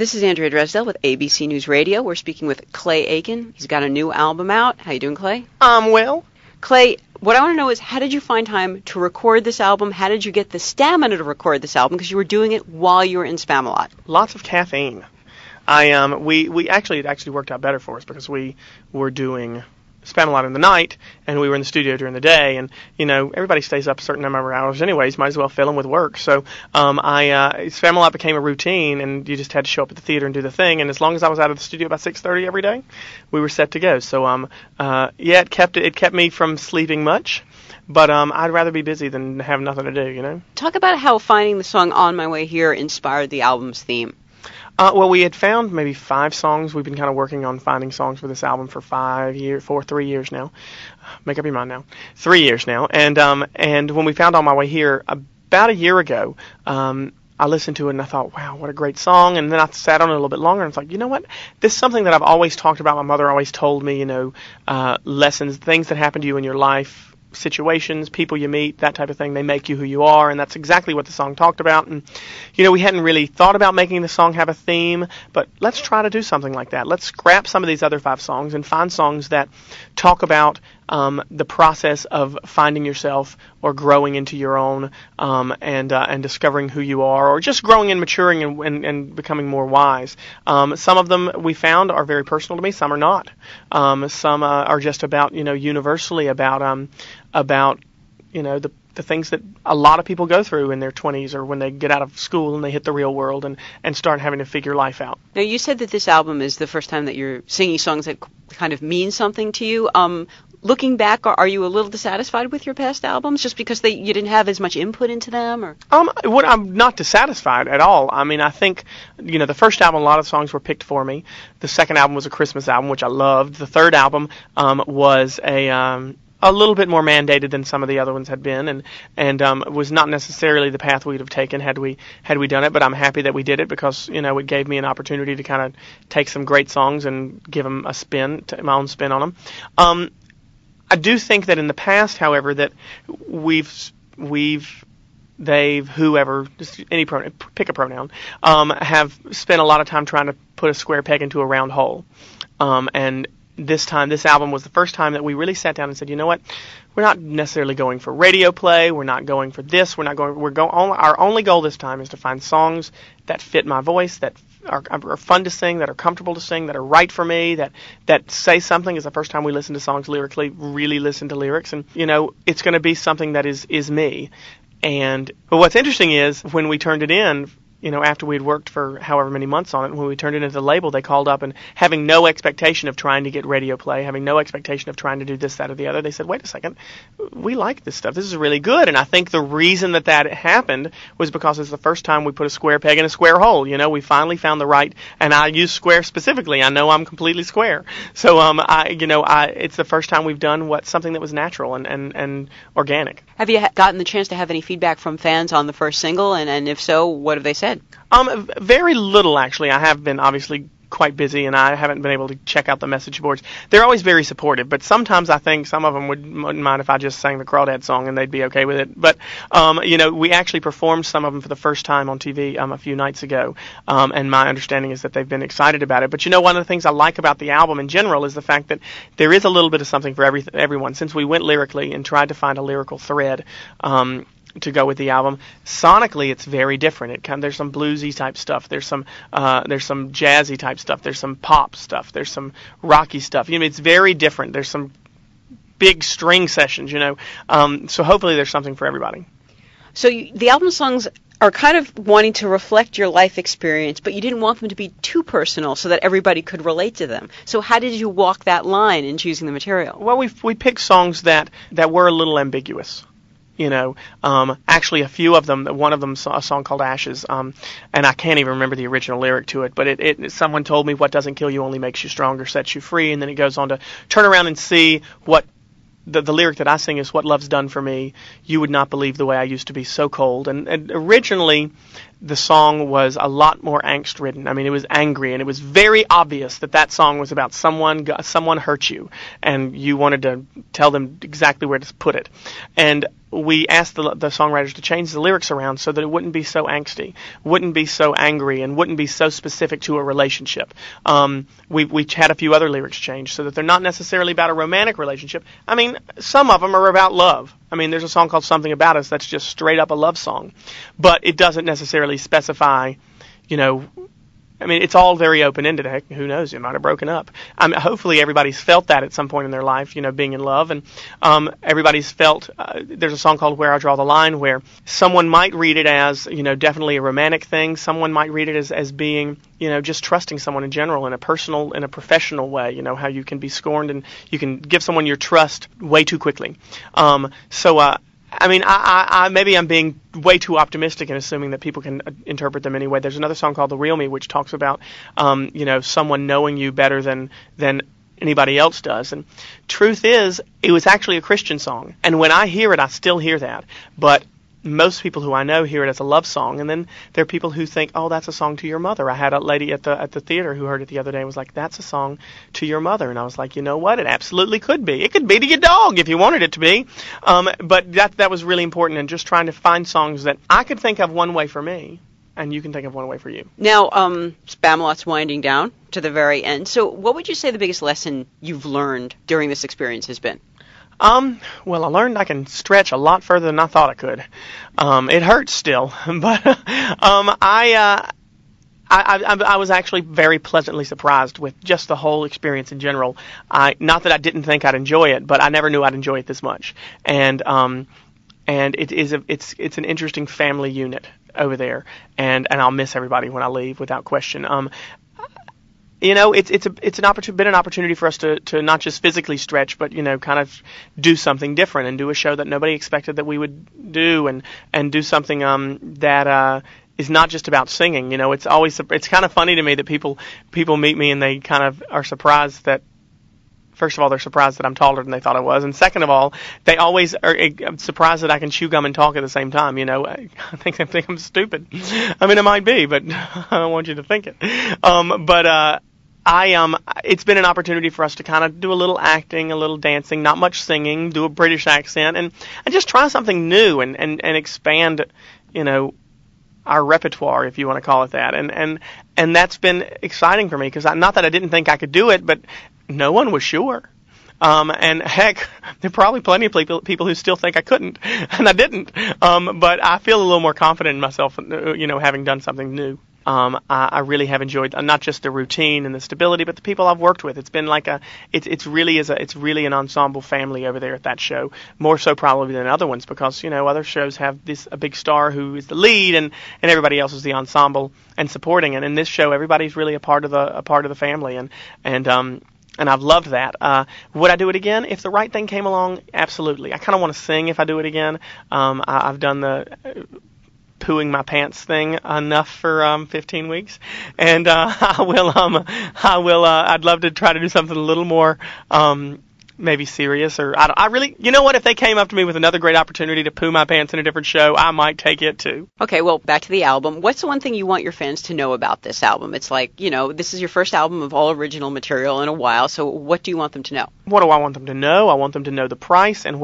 This is Andrea Dresdell with ABC News Radio. We're speaking with Clay Aiken. He's got a new album out. How you doing, Clay? Well. Clay, what I want to know is, how did you find time to record this album? How did you get the stamina to record this album? Because you were doing it while you were in Spamalot. Lots of caffeine. We actually, it actually worked out better for us because we were doing Spamalot in the night, and we were in the studio during the day, and, you know, everybody stays up a certain number of hours anyways, might as well fill them with work. So, Spamalot became a routine, and you just had to show up at the theater and do the thing, and as long as I was out of the studio by 6:30 every day, we were set to go. So, it kept me from sleeping much, but, I'd rather be busy than have nothing to do, you know? Talk about how finding the song On My Way Here inspired the album's theme. Well, we had found maybe 5 songs. We've been kind of working on finding songs for this album for 3 years now. Make up your mind now. 3 years now. And when we found On My Way Here about a year ago, I listened to it and I thought, wow, what a great song. And then I sat on it a little bit longer and it's like, you know what? This is something that I've always talked about. My mother always told me, you know, lessons, things that happen to you in your life, situations, people you meet, that type of thing, they make you who you are, and that's exactly what the song talked about. And, you know, we hadn't really thought about making the song have a theme, but let's try to do something like that. Let's scrap some of these other 5 songs and find songs that talk about the process of finding yourself or growing into your own, and discovering who you are, or just growing and maturing and becoming more wise. Some of them we found are very personal to me. Some are not. Some are just about, you know, universally about you know, the things that a lot of people go through in their 20s or when they get out of school and they hit the real world and start having to figure life out. Now, you said that this album is the first time that you're singing songs that kind of mean something to you. Looking back, are you a little dissatisfied with your past albums just because you didn't have as much input into them? Or? I'm not dissatisfied at all. I mean, I think, you know, the first album, a lot of songs were picked for me. The second album was a Christmas album, which I loved. The third album was a little bit more mandated than some of the other ones had been, and was not necessarily the path we'd have taken had we done it. But I'm happy that we did it because, you know, it gave me an opportunity to kind of take some great songs and give them a spin, my own spin on them. I do think that in the past, however, that they've, whoever, just any pronoun, pick a pronoun, have spent a lot of time trying to put a square peg into a round hole, and this album was the first time that we really sat down and said, you know what, we're not necessarily going for radio play, we're not going for this, our only goal this time is to find songs that fit my voice, that are fun to sing, that are comfortable to sing, that are right for me, that say something. Is the first time we listened to songs lyrically, really listened to lyrics, and, you know, it's going to be something that is me. But what's interesting is when we turned it in, you know, after we had worked for however many months on it, when we turned it into the label, they called up and having no expectation of trying to get radio play, having no expectation of trying to do this, that, or the other, they said, wait a second, we like this stuff. This is really good. And I think the reason that happened was because it's the first time we put a square peg in a square hole. You know, we finally found the right, and I use square specifically. I know I'm completely square. So, it's the first time we've done something that was natural and organic. Have you gotten the chance to have any feedback from fans on the first single? And if so, what have they said? Very little, actually. I have been obviously quite busy, and I haven't been able to check out the message boards. They're always very supportive, but sometimes I think some of them wouldn't mind if I just sang the Crawdad song and they'd be okay with it. But, you know, we actually performed some of them for the first time on TV a few nights ago, and my understanding is that they've been excited about it. But, you know, one of the things I like about the album in general is the fact that there is a little bit of something for everyone. Since we went lyrically and tried to find a lyrical thread, to go with the album. Sonically, it's very different. There's some bluesy type stuff. There's some jazzy type stuff. There's some pop stuff. There's some rocky stuff. You know, it's very different. There's some big string sessions. You know, so hopefully there's something for everybody. So the album songs are kind of wanting to reflect your life experience, but you didn't want them to be too personal so that everybody could relate to them. So how did you walk that line in choosing the material? Well, we picked songs that were a little ambiguous. You know, actually a few of them, one of them a song called Ashes, and I can't even remember the original lyric to it, but someone told me what doesn't kill you only makes you stronger, sets you free, and then it goes on to turn around and see what the lyric that I sing is what love's done for me. You would not believe the way I used to be so cold. And originally the song was a lot more angst-ridden. I mean, it was angry, and it was very obvious that that song was about someone hurt you, and you wanted to tell them exactly where to put it. And we asked the songwriters to change the lyrics around so that it wouldn't be so angsty, wouldn't be so angry, and wouldn't be so specific to a relationship. We had a few other lyrics changed so that they're not necessarily about a romantic relationship. I mean, some of them are about love. I mean, there's a song called Something About Us that's just straight up a love song. But it doesn't necessarily specify, I mean, it's all very open-ended. Heck, who knows? It might have broken up. Hopefully everybody's felt that at some point in their life, being in love. And everybody's felt, there's a song called Where I Draw the Line where someone might read it as, definitely a romantic thing. Someone might read it as being, just trusting someone in general in a personal, in a professional way. How you can be scorned and you can give someone your trust way too quickly. I mean, I maybe I'm being way too optimistic in assuming that people can interpret them anyway. There's another song called The Real Me, which talks about, someone knowing you better than anybody else does. And truth is, it was actually a Christian song. And when I hear it, I still hear that. But most people who I know hear it as a love song, and then there are people who think, oh, that's a song to your mother. I had a lady at the theater who heard it the other day and was like, that's a song to your mother. And I was like, you know what? It absolutely could be. It could be to your dog if you wanted it to be. But that was really important, and just trying to find songs that I could think of one way for me, and you can think of one way for you. Now, Spamalot's winding down to the very end. So what would you say the biggest lesson you've learned during this experience has been? Well, I learned I can stretch a lot further than I thought I could. It hurts still, but I was actually very pleasantly surprised with just the whole experience in general. Not that I didn't think I'd enjoy it, but I never knew I'd enjoy it this much. And it's an interesting family unit over there, and I'll miss everybody when I leave without question. It's been an opportunity for us to not just physically stretch, but kind of do something different and do a show that nobody expected that we would do, and do something that is not just about singing. It's kind of funny to me that people meet me and they kind of are surprised that. First of all, they're surprised that I'm taller than they thought I was, and second of all, they always are surprised that I can chew gum and talk at the same time. I think I'm stupid. I mean, I might be, but I don't want you to think it. It's been an opportunity for us to kind of do a little acting, a little dancing, not much singing, do a British accent, and just try something new and expand, our repertoire, if you want to call it that. And that's been exciting for me, because not that I didn't think I could do it, but no one was sure. And heck, there are probably plenty of people who still think I couldn't, and I didn't. But I feel a little more confident in myself, having done something new. I really have enjoyed not just the routine and the stability, but the people I've worked with. It's been like it's really an ensemble family over there at that show, more so probably than other ones, because other shows have a big star who is the lead, and everybody else is the ensemble and supporting. And in this show, everybody's really a part of the family, and I've loved that. Would I do it again if the right thing came along? Absolutely. I kind of want to sing if I do it again. I've done the pooing my pants thing enough for 15 weeks, and I will. I'd love to try to do something a little more maybe serious, or I really, what, if they came up to me with another great opportunity to poo my pants in a different show, I might take it too. Okay, well, back to the album. What's the one thing you want your fans to know about this album? It's like, this is your first album of all original material in a while, so what do you want them to know? What do I want them to know? I want them to know the price and